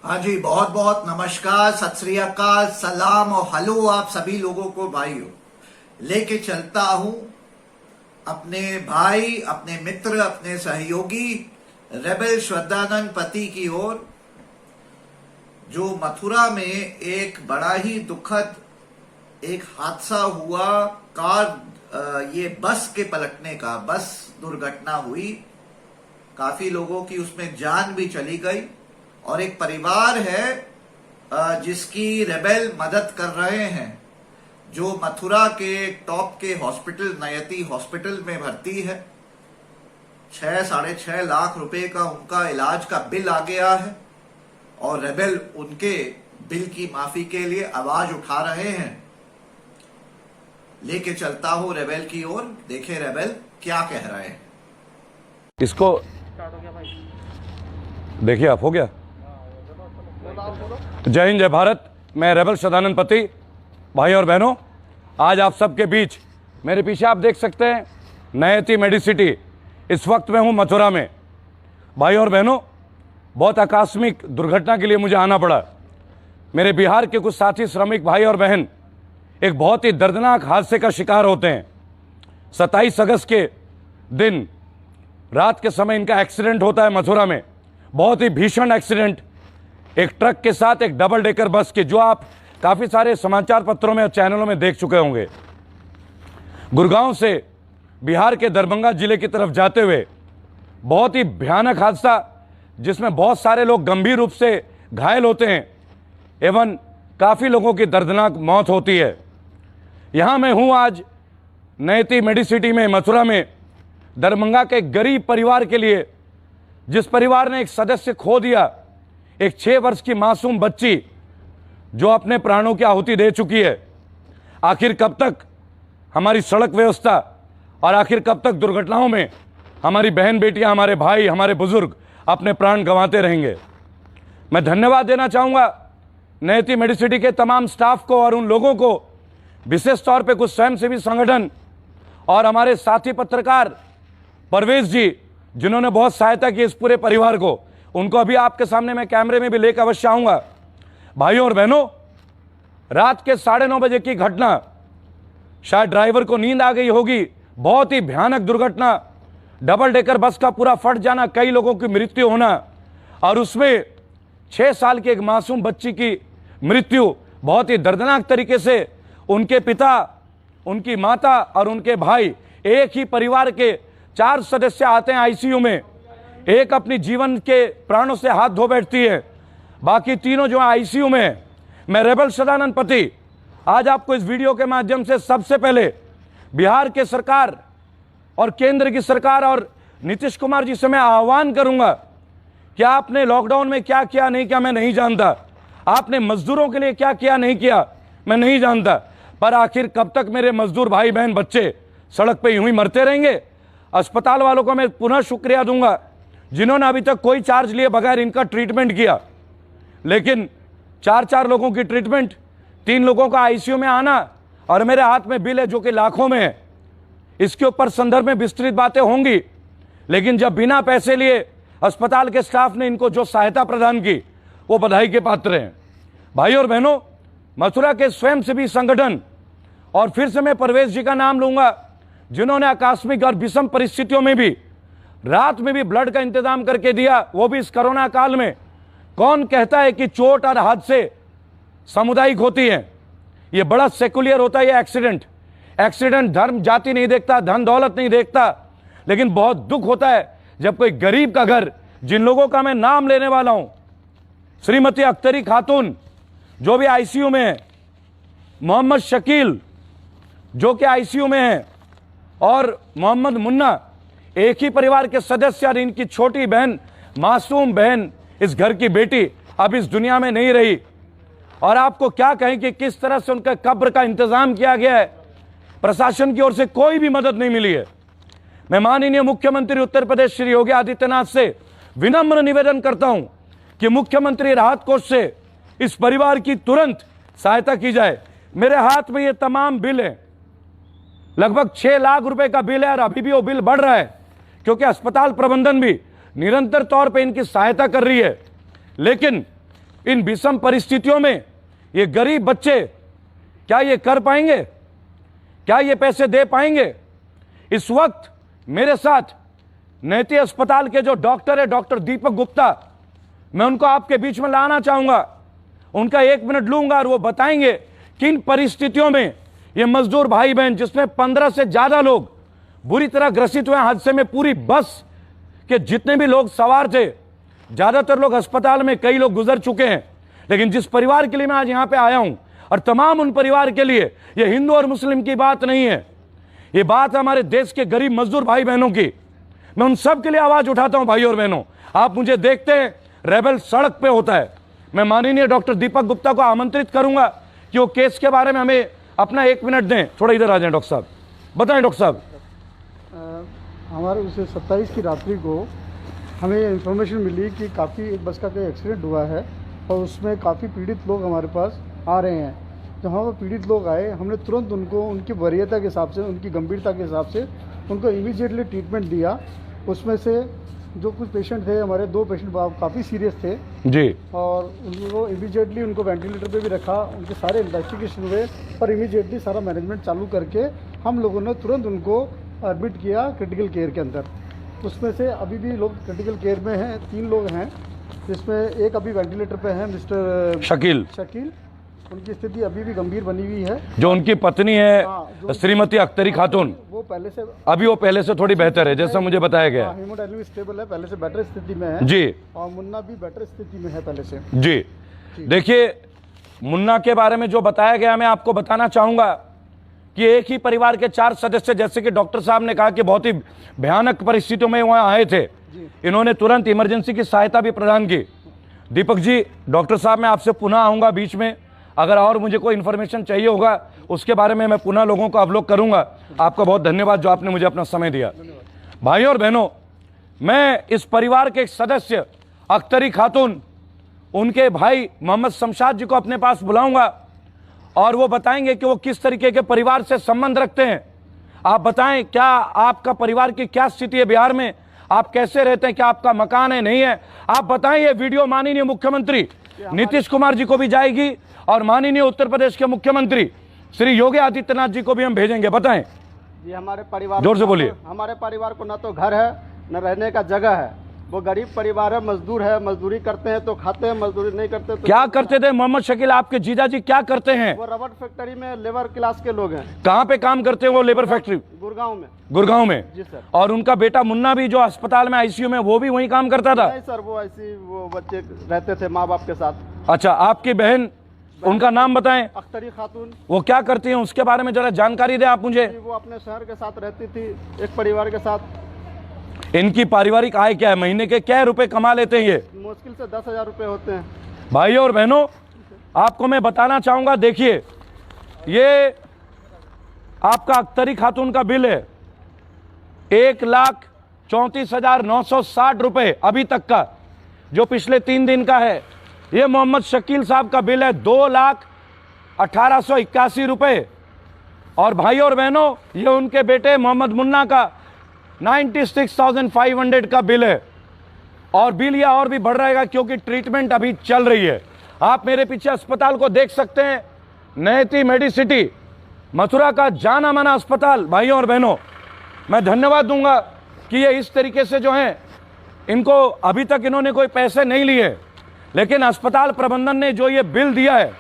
हाँ जी, बहुत बहुत नमस्कार, सत श्री अकाल, सलाम और हेलो आप सभी लोगों को भाइयों। लेके चलता हूं अपने भाई, अपने मित्र, अपने सहयोगी रेबल श्रद्धानंद पति की ओर, जो मथुरा में एक बड़ा ही दुखद एक हादसा हुआ। ये बस के पलटने का, बस दुर्घटना हुई, काफी लोगों की उसमें जान भी चली गई और एक परिवार है जिसकी रेबेल मदद कर रहे हैं, जो मथुरा के टॉप के हॉस्पिटल नयति हॉस्पिटल में भर्ती है। 6-6.5 लाख रुपए का उनका इलाज का बिल आ गया है और रेबेल उनके बिल की माफी के लिए आवाज उठा रहे हैं। लेके चलता हूं रेबेल की ओर, देखे रेबेल क्या कह रहे हैं। इसको देखिए, आप हो गया। जय हिंद, जय भारत। मैं रेबल श्रद्धानंद पति। भाई और बहनों, आज आप सबके बीच, मेरे पीछे आप देख सकते हैं नयति मेडिसिटी। इस वक्त मैं हूं मथुरा में। भाई और बहनों, बहुत आकस्मिक दुर्घटना के लिए मुझे आना पड़ा। मेरे बिहार के कुछ साथी श्रमिक भाई और बहन एक बहुत ही दर्दनाक हादसे का शिकार होते हैं। 27 अगस्त के दिन रात के समय इनका एक्सीडेंट होता है मथुरा में। बहुत ही भीषण एक्सीडेंट, एक ट्रक के साथ एक डबल डेकर बस के, जो आप काफी सारे समाचार पत्रों में और चैनलों में देख चुके होंगे। गुड़गांव से बिहार के दरभंगा जिले की तरफ जाते हुए बहुत ही भयानक हादसा, जिसमें बहुत सारे लोग गंभीर रूप से घायल होते हैं एवं काफी लोगों की दर्दनाक मौत होती है। यहां मैं हूं आज नयति मेडिसिटी में, मथुरा में, दरभंगा के गरीब परिवार के लिए, जिस परिवार ने एक सदस्य खो दिया, एक 6 वर्ष की मासूम बच्ची जो अपने प्राणों की आहुति दे चुकी है। आखिर कब तक हमारी सड़क व्यवस्था और आखिर कब तक दुर्घटनाओं में हमारी बहन बेटियां, हमारे भाई, हमारे बुजुर्ग अपने प्राण गंवाते रहेंगे। मैं धन्यवाद देना चाहूंगा नयति मेडिसिटी के तमाम स्टाफ को और उन लोगों को, विशेष तौर पे कुछ स्वयंसेवी संगठन और हमारे साथी पत्रकार परवेश जी, जिन्होंने बहुत सहायता की इस पूरे परिवार को। उनको अभी आपके सामने मैं कैमरे में भी लेकर अवश्य आऊंगा। भाइयों और बहनों, रात के 9:30 बजे की घटना, शायद ड्राइवर को नींद आ गई होगी। बहुत ही भयानक दुर्घटना, डबल डेकर बस का पूरा फट जाना, कई लोगों की मृत्यु होना और उसमें 6 साल की एक मासूम बच्ची की मृत्यु। बहुत ही दर्दनाक तरीके से उनके पिता, उनकी माता और उनके भाई, एक ही परिवार के 4 सदस्य आते हैं आईसीयू में। एक अपनी जीवन के प्राणों से हाथ धो बैठती है, बाकी तीनों जो आईसीयू में है। मैं रेबल श्रद्धानंद पति आज आपको इस वीडियो के माध्यम से सबसे पहले बिहार के सरकार और केंद्र की सरकार और नीतीश कुमार जी से मैं आह्वान करूंगा कि आपने लॉकडाउन में क्या किया नहीं किया मैं नहीं जानता, आपने मजदूरों के लिए क्या किया नहीं किया मैं नहीं जानता, पर आखिर कब तक मेरे मजदूर भाई बहन बच्चे सड़क पे यूं ही मरते रहेंगे। अस्पताल वालों को मैं पुनः शुक्रिया दूंगा जिन्होंने अभी तक कोई चार्ज लिए बगैर इनका ट्रीटमेंट किया, लेकिन 4 लोगों की ट्रीटमेंट, 3 लोगों का आईसीयू में आना और मेरे हाथ में बिल है जो कि लाखों में है। इसके ऊपर संदर्भ में विस्तृत बातें होंगी, लेकिन जब बिना पैसे लिए अस्पताल के स्टाफ ने इनको जो सहायता प्रदान की, वो बधाई के पात्र हैं। भाई और बहनों, मथुरा के स्वयंसेवी संगठन, और फिर से मैं परवेश जी का नाम लूंगा, जिन्होंने आकस्मिक और विषम परिस्थितियों में भी, रात में भी ब्लड का इंतजाम करके दिया, वो भी इस कोरोना काल में। कौन कहता है कि चोट और हादसे सामुदायिक होती है? ये बड़ा सेकुलर होता है। ये एक्सीडेंट धर्म जाति नहीं देखता, धन दौलत नहीं देखता, लेकिन बहुत दुख होता है जब कोई गरीब का घर, जिन लोगों का मैं नाम लेने वाला हूं, श्रीमती अख्तरी खातून जो भी आईसीयू में है, मोहम्मद शकील जो कि आईसीयू में है, और मोहम्मद मुन्ना, एक ही परिवार के सदस्य, और इनकी छोटी बहन, मासूम बहन, इस घर की बेटी अब इस दुनिया में नहीं रही। और आपको क्या कहें कि किस तरह से उनका कब्र का इंतजाम किया गया है। प्रशासन की ओर से कोई भी मदद नहीं मिली है। मैं माननीय मुख्यमंत्री उत्तर प्रदेश श्री योगी आदित्यनाथ से विनम्र निवेदन करता हूं कि मुख्यमंत्री राहत कोष से इस परिवार की तुरंत सहायता की जाए। मेरे हाथ में ये तमाम बिल है, लगभग 6 लाख रुपए का बिल है, और अभी भी वो बिल बढ़ रहा है क्योंकि अस्पताल प्रबंधन भी निरंतर तौर पे इनकी सहायता कर रही है। लेकिन इन विषम परिस्थितियों में ये गरीब बच्चे क्या ये कर पाएंगे? क्या ये पैसे दे पाएंगे? इस वक्त मेरे साथ नैती अस्पताल के जो डॉक्टर है, डॉक्टर दीपक गुप्ता, मैं उनको आपके बीच में लाना चाहूंगा। उनका 1 मिनट लूंगा और वो बताएंगे कि इन परिस्थितियों में ये मजदूर भाई बहन, जिसमें 15 से ज्यादा लोग बुरी तरह ग्रसित हुए हादसे में, पूरी बस के जितने भी लोग सवार थे, ज्यादातर लोग अस्पताल में, कई लोग गुजर चुके हैं। लेकिन जिस परिवार के लिए मैं आज यहां पे आया हूं, और तमाम उन परिवार के लिए, ये हिंदू और मुस्लिम की बात नहीं है, ये बात है हमारे देश के गरीब मजदूर भाई बहनों की। मैं उन सब के लिए आवाज उठाता हूं भाई और बहनों। आप मुझे देखते हैं रेबल सड़क पे होता है। मैं माननीय डॉक्टर दीपक गुप्ता को आमंत्रित करूंगा कि वो केस के बारे में हमें अपना 1 मिनट दें। थोड़ा इधर आ जाएं डॉक्टर साहब, बताएं डॉक्टर साहब। हमारे उस 27 की रात्रि को हमें इन्फॉर्मेशन मिली कि काफ़ी एक बस का कोई एक्सीडेंट हुआ है और उसमें काफ़ी पीड़ित लोग हमारे पास आ रहे हैं। जब वहाँ पर पीड़ित लोग आए, हमने तुरंत उनको उनकी वरीयता के हिसाब से, उनकी गंभीरता के हिसाब से उनको इमीडिएटली ट्रीटमेंट दिया। उसमें से जो कुछ पेशेंट थे, हमारे 2 पेशेंट काफ़ी सीरियस थे जी, और उनको इमीडिएटली उनको वेंटिलेटर पे भी रखा। उनके सारे इन्वेस्टिगेशन हुए और इमीडिएटली सारा मैनेजमेंट चालू करके हम लोगों ने तुरंत उनको एडमिट किया क्रिटिकल केयर के अंदर। उसमें से अभी भी लोग क्रिटिकल केयर में हैं, 3 लोग हैं, जिसमें एक अभी वेंटिलेटर पे है, मिस्टर शकील। उनकी स्थिति अभी भी गंभीर बनी हुई है। जो उनकी पत्नी है श्रीमती अख्तरी खातून, वो पहले से थोड़ी बेहतर है, जैसा मुझे बताया गया। हेमोडायनामिक स्टेबल है, पहले से बेटर स्थिति में है जी, और मुन्ना भी बेटर स्थिति में है पहले से जी। देखिए, मुन्ना के बारे में जो बताया गया, मैं आपको बताना चाहूंगा कि एक ही परिवार के 4 सदस्य, जैसे कि डॉक्टर साहब ने कहा कि बहुत ही भयानक परिस्थितियों में वहां आए थे, इन्होंने तुरंत इमरजेंसी की सहायता भी प्रदान की। दीपक जी, डॉक्टर साहब, मैं आपसे पुनः आऊंगा बीच में, अगर और मुझे कोई इन्फॉर्मेशन चाहिए होगा उसके बारे में मैं पुनः लोगों को अवलोक करूंगा। आपका बहुत धन्यवाद जो आपने मुझे अपना समय दिया। भाइयों और बहनों, मैं इस परिवार के एक सदस्य अख्तरी खातून, उनके भाई मोहम्मद शमशाद जी को अपने पास बुलाऊंगा और वो बताएंगे कि वो किस तरीके के परिवार से संबंध रखते हैं। आप बताएं, क्या आपका परिवार की क्या स्थिति है बिहार में? आप कैसे रहते हैं? क्या आपका मकान है, नहीं है? आप बताएं। ये वीडियो माननीय मुख्यमंत्री नीतीश कुमार जी को भी जाएगी और माननीय उत्तर प्रदेश के मुख्यमंत्री श्री योगी आदित्यनाथ जी को भी हम भेजेंगे। बताएं जी। हमारे परिवार, जोर से बोलिए। हमारे परिवार को ना तो घर है न रहने का जगह है। वो गरीब परिवार है, मजदूर है, मजदूरी करते हैं तो खाते हैं, मजदूरी नहीं करते तो क्या करते थे मोहम्मद शकील आपके जीजा जी? क्या करते हैं? वो रबड़ फैक्ट्री में लेबर क्लास के लोग हैं। कहाँ पे काम करते हैं वो लेबर फैक्ट्री? गुड़गांव में। जी सर। और उनका बेटा मुन्ना भी जो अस्पताल में आईसीयू में, वो भी वहीं काम करता था? नहीं सर, वो बच्चे रहते थे माँ बाप के साथ। अच्छा, आपकी बहन, उनका नाम बताएं। अख्तरी खातून। वो क्या करती हैं, उसके बारे में जरा जानकारी दें आप मुझे। वो अपने शहर के साथ रहती थी, एक परिवार के साथ। इनकी पारिवारिक आय क्या है? महीने के क्या रुपए कमा लेते हैं ये? मुश्किल से 10,000 रुपए होते हैं। भाइयों और बहनों, आपको मैं बताना चाहूंगा, देखिए, ये आपका अख्तरी खातून का बिल है 1,34,960 रुपए अभी तक का, जो पिछले 3 दिन का है। ये मोहम्मद शकील साहब का बिल है 2,18,81 रुपए। और भाइयों और बहनों, ये उनके बेटे मोहम्मद मुन्ना का 96,500 का बिल है। और बिल यह और भी बढ़ रहेगा क्योंकि ट्रीटमेंट अभी चल रही है। आप मेरे पीछे अस्पताल को देख सकते हैं, नैती मेडिसिटी, मथुरा का जाना माना अस्पताल। भाइयों और बहनों, मैं धन्यवाद दूंगा कि ये इस तरीके से जो है, इनको अभी तक इन्होंने कोई पैसे नहीं लिए, लेकिन अस्पताल प्रबंधन ने जो ये बिल दिया है,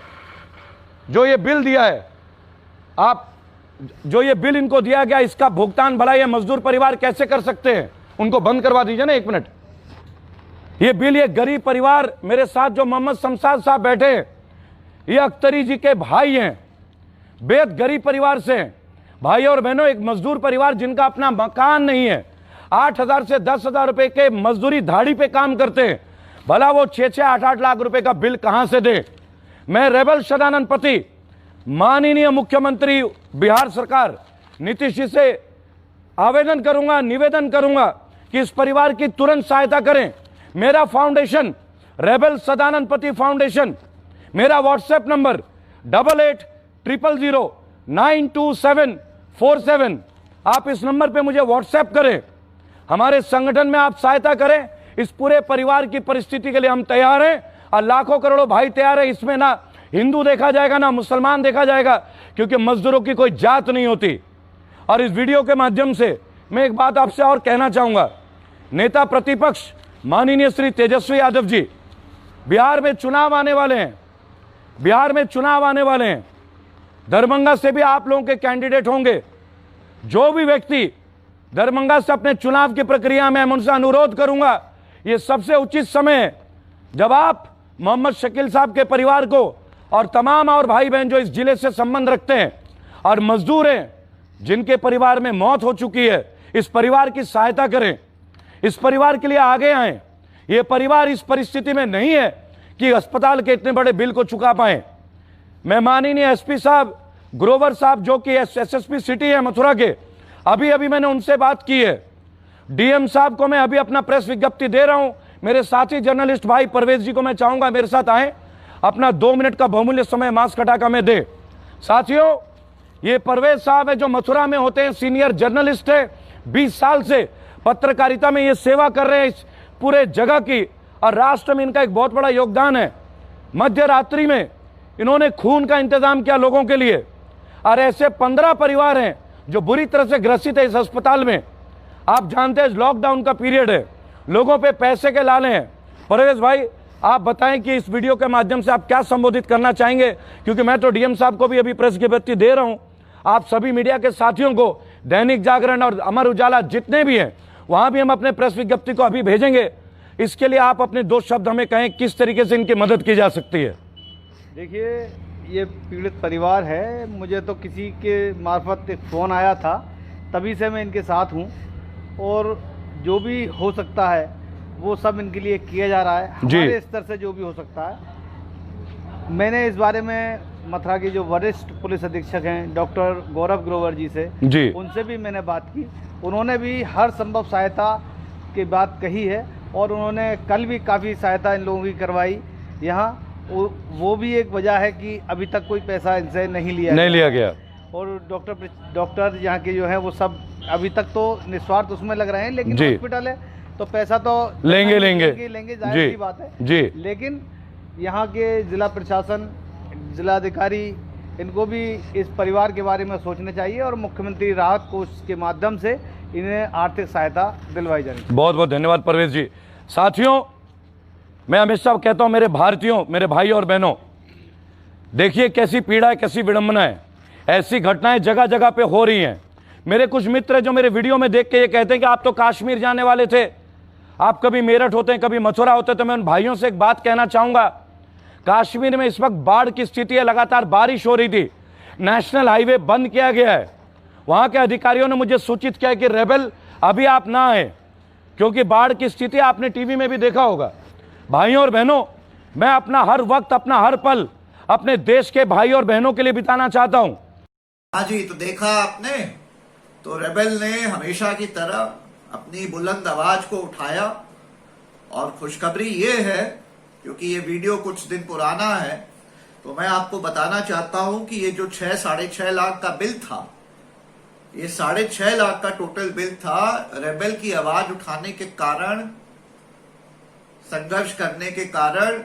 आप जो ये बिल इनको दिया गया, इसका भुगतान भला ये मजदूर परिवार कैसे कर सकते हैं? उनको बंद करवा दीजिए ना 1 मिनट। ये बिल, ये गरीब परिवार, मेरे साथ जो मोहम्मद शमशाद साहब बैठे हैं, ये अख्तरी जी के भाई हैं, बेहद गरीब परिवार से हैं। भाई और बहनों, एक मजदूर परिवार जिनका अपना मकान नहीं है, 8,000 से 10,000 रुपए के मजदूरी धाड़ी पे काम करते हैं, भला वो 6-6, 8-8 लाख रुपए का बिल कहां से दे? मैं रेबल सदानंद पति, माननीय मुख्यमंत्री बिहार सरकार नीतीश जी से आवेदन करूंगा, निवेदन करूंगा कि इस परिवार की तुरंत सहायता करें। मेरा फाउंडेशन रेबल सदानंद पति फाउंडेशन, मेरा व्हाट्सएप नंबर 8800092747। आप इस नंबर पे मुझे व्हाट्सएप करें, हमारे संगठन में आप सहायता करें। इस पूरे परिवार की परिस्थिति के लिए हम तैयार हैं। और लाखों करोड़ों भाई तैयार है। इसमें ना हिंदू देखा जाएगा ना मुसलमान देखा जाएगा, क्योंकि मजदूरों की कोई जात नहीं होती। और इस वीडियो के माध्यम से मैं एक बात आपसे और कहना चाहूंगा, नेता प्रतिपक्ष माननीय श्री तेजस्वी यादव जी, बिहार में चुनाव आने वाले हैं, बिहार में चुनाव आने वाले हैं। दरभंगा से भी आप लोगों के कैंडिडेट होंगे। जो भी व्यक्ति दरभंगा से अपने चुनाव की प्रक्रिया में, मैं उनसे अनुरोध करूंगा, ये सबसे उचित समय है जब आप मोहम्मद शकील साहब के परिवार को और तमाम और भाई बहन जो इस जिले से संबंध रखते हैं और मजदूर हैं, जिनके परिवार में मौत हो चुकी है, इस परिवार की सहायता करें, इस परिवार के लिए आगे आएं। ये परिवार इस परिस्थिति में नहीं है कि अस्पताल के इतने बड़े बिल को चुका पाएं। मैं माननीय एसपी साहब ग्रोवर साहब जो कि एसएसपी सिटी है मथुरा के, अभी मैंने उनसे बात की है। डीएम साहब को मैं अभी अपना प्रेस विज्ञप्ति दे रहा हूं। मेरे साथी जर्नलिस्ट भाई परवेज जी को मैं चाहूंगा मेरे साथ आए, अपना 2 मिनट का बहुमूल्य समय मास्क हटा कर में दे। साथियों, ये परवेज साहब है जो मथुरा में होते हैं, सीनियर जर्नलिस्ट है, 20 साल से पत्रकारिता में ये सेवा कर रहे हैं इस पूरे जगह की, और राष्ट्र में इनका एक बहुत बड़ा योगदान है। मध्य रात्रि में इन्होंने खून का इंतजाम किया लोगों के लिए, और ऐसे 15 परिवार हैं जो बुरी तरह से ग्रसित है इस अस्पताल में। आप जानते हैं लॉकडाउन का पीरियड है, लोगों पे पैसे के लाले हैं। परवेज भाई, आप बताएं कि इस वीडियो के माध्यम से आप क्या संबोधित करना चाहेंगे, क्योंकि मैं तो डीएम साहब को भी अभी प्रेस विज्ञप्ति दे रहा हूं। आप सभी मीडिया के साथियों को, दैनिक जागरण और अमर उजाला जितने भी हैं, वहां भी हम अपने प्रेस विज्ञप्ति को अभी भेजेंगे। इसके लिए आप अपने 2 शब्द हमें कहें, किस तरीके से इनकी मदद की जा सकती है। देखिए, ये पीड़ित परिवार है, मुझे तो किसी के मार्फत एक फ़ोन आया था, तभी से मैं इनके साथ हूँ, और जो भी हो सकता है वो सब इनके लिए किया जा रहा है हमारे स्तर से, जो भी हो सकता है। मैंने इस बारे में मथुरा के जो वरिष्ठ पुलिस अधीक्षक हैं डॉक्टर गौरव ग्रोवर जी से, उनसे भी मैंने बात की। उन्होंने भी हर संभव सहायता की बात कही है, और उन्होंने कल भी काफ़ी सहायता इन लोगों की करवाई यहाँ। वो भी एक वजह है कि अभी तक कोई पैसा इनसे नहीं लिया गया। और डॉक्टर यहाँ के जो हैं वो सब अभी तक तो निस्वार्थ उसमें लग रहे हैं, लेकिन हॉस्पिटल है तो पैसा तो लेंगे जाहिर सी बात है जी। लेकिन यहाँ के जिला प्रशासन, जिलाधिकारी, इनको भी इस परिवार के बारे में सोचना चाहिए, और मुख्यमंत्री राहत कोष के माध्यम से इन्हें आर्थिक सहायता दिलवाई जानी चाहिए। बहुत बहुत धन्यवाद परवेज जी। साथियों, मैं हमेशा कहता हूं, मेरे भारतीयों, मेरे भाई और बहनों, देखिए कैसी पीड़ा है, कैसी विडंबना है। ऐसी घटनाएं जगह जगह पे हो रही हैं। मेरे कुछ मित्र जो मेरे वीडियो में देख के ये कहते हैं कि आप तो कश्मीर जाने वाले थे, आप कभी मेरठ होते हैं, कभी मथुरा होते हैं। तो मैं उन भाइयों से एक बात कहना चाहूंगा, कश्मीर में इस वक्त बाढ़ की स्थिति है, लगातार बारिश हो रही थी, नेशनल हाईवे बंद किया गया है। वहां के अधिकारियों ने मुझे सूचित किया कि रेबल अभी आप ना आए, क्योंकि बाढ़ की स्थिति आपने टीवी में भी देखा होगा। भाइयों और बहनों, मैं अपना हर वक्त, अपना हर पल अपने देश के भाई और बहनों के लिए बिताना चाहता हूं। हाँ जी, तो देखा आपने, तो रेबल ने हमेशा की तरह अपनी बुलंद आवाज को उठाया। और खुशखबरी ये है, क्योंकि ये वीडियो कुछ दिन पुराना है, तो मैं आपको बताना चाहता हूं कि ये जो 6-6.5 लाख का बिल था, ये 6.5 लाख का टोटल बिल था। रेबल की आवाज उठाने के कारण, संघर्ष करने के कारण,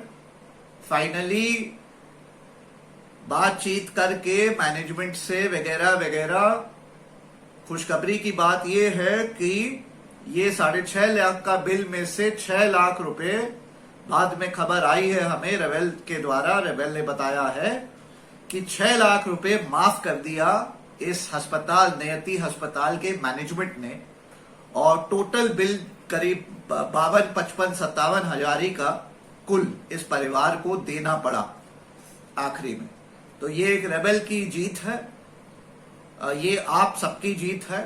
फाइनली बातचीत करके मैनेजमेंट से वगैरह वगैरह, खुशखबरी की बात यह है कि ये 6.5 लाख का बिल में से 6 लाख रुपए बाद में खबर आई है हमें रेबल के द्वारा। रेबल ने बताया है कि 6 लाख रुपए माफ कर दिया इस अस्पताल, नियति अस्पताल के मैनेजमेंट ने, और टोटल बिल करीब 52-55-57 हजारी का कुल इस परिवार को देना पड़ा आखिरी में। तो ये एक रेबल की जीत है, ये आप सबकी जीत है,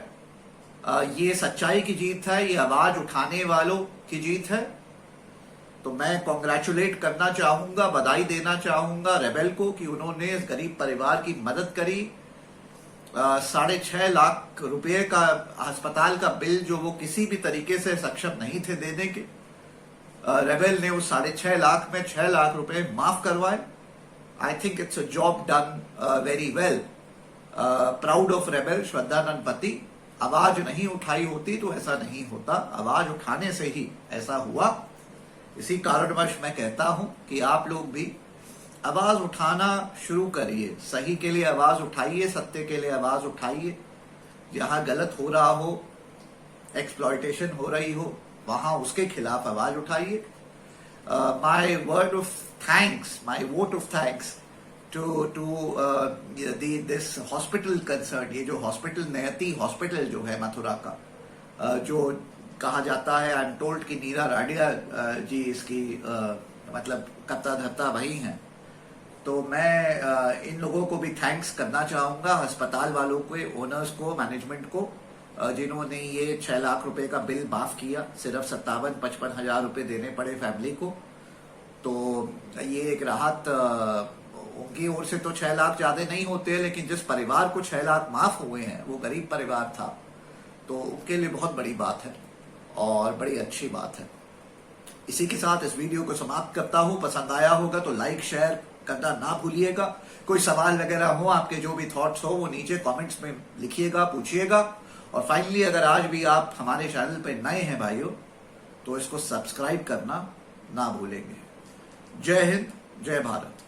ये सच्चाई की जीत है, ये आवाज उठाने वालों की जीत है। तो मैं कॉन्ग्रेचुलेट करना चाहूंगा, बधाई देना चाहूंगा रेबल को कि उन्होंने इस गरीब परिवार की मदद करी। 6.5 लाख रुपए का अस्पताल का बिल जो वो किसी भी तरीके से सक्षम नहीं थे देने के, रेबल ने उस 6.5 लाख में 6 लाख रुपए माफ करवाए। I think it's a job done very well. Proud of rebel Shraddhanand पति। आवाज नहीं उठाई होती तो ऐसा नहीं होता, आवाज उठाने से ही ऐसा हुआ। इसी कारणवश मैं कहता हूं कि आप लोग भी आवाज उठाना शुरू करिए, सही के लिए आवाज उठाइए, सत्य के लिए आवाज उठाइए। जहां गलत हो रहा हो, एक्सप्लॉयटेशन हो रही हो, वहां उसके खिलाफ आवाज उठाइए। My word of thanks, my vote of thanks to this hospital concern. ये जो हॉस्पिटल, नयति हॉस्पिटल जो है मथुरा का, जो कहा जाता है, आई एम टोल्ड कि नीरा राडिया जी इसकी मतलब कर्ता धर्ता वही हैं। तो मैं इन लोगों को भी थैंक्स करना चाहूंगा, अस्पताल वालों को, ओनर्स को, मैनेजमेंट को, जिन्होंने ये 6 लाख रुपए का बिल माफ किया। सिर्फ 57-55 हजार रुपए देने पड़े फैमिली को। तो ये एक राहत, उनकी ओर से तो 6 लाख ज्यादा नहीं होते, लेकिन जिस परिवार को 6 लाख माफ हुए हैं वो गरीब परिवार था, तो उनके लिए बहुत बड़ी बात है और बड़ी अच्छी बात है। इसी के साथ इस वीडियो को समाप्त करता हूं। पसंद आया होगा तो लाइक शेयर करना ना भूलिएगा। कोई सवाल वगैरह हो, आपके जो भी थॉट्स हो, वो नीचे कमेंट्स में लिखिएगा, पूछिएगा। और फाइनली, अगर आज भी आप हमारे चैनल पे नए हैं भाइयों, तो इसको सब्सक्राइब करना ना भूलेंगे। जय हिंद, जय भारत।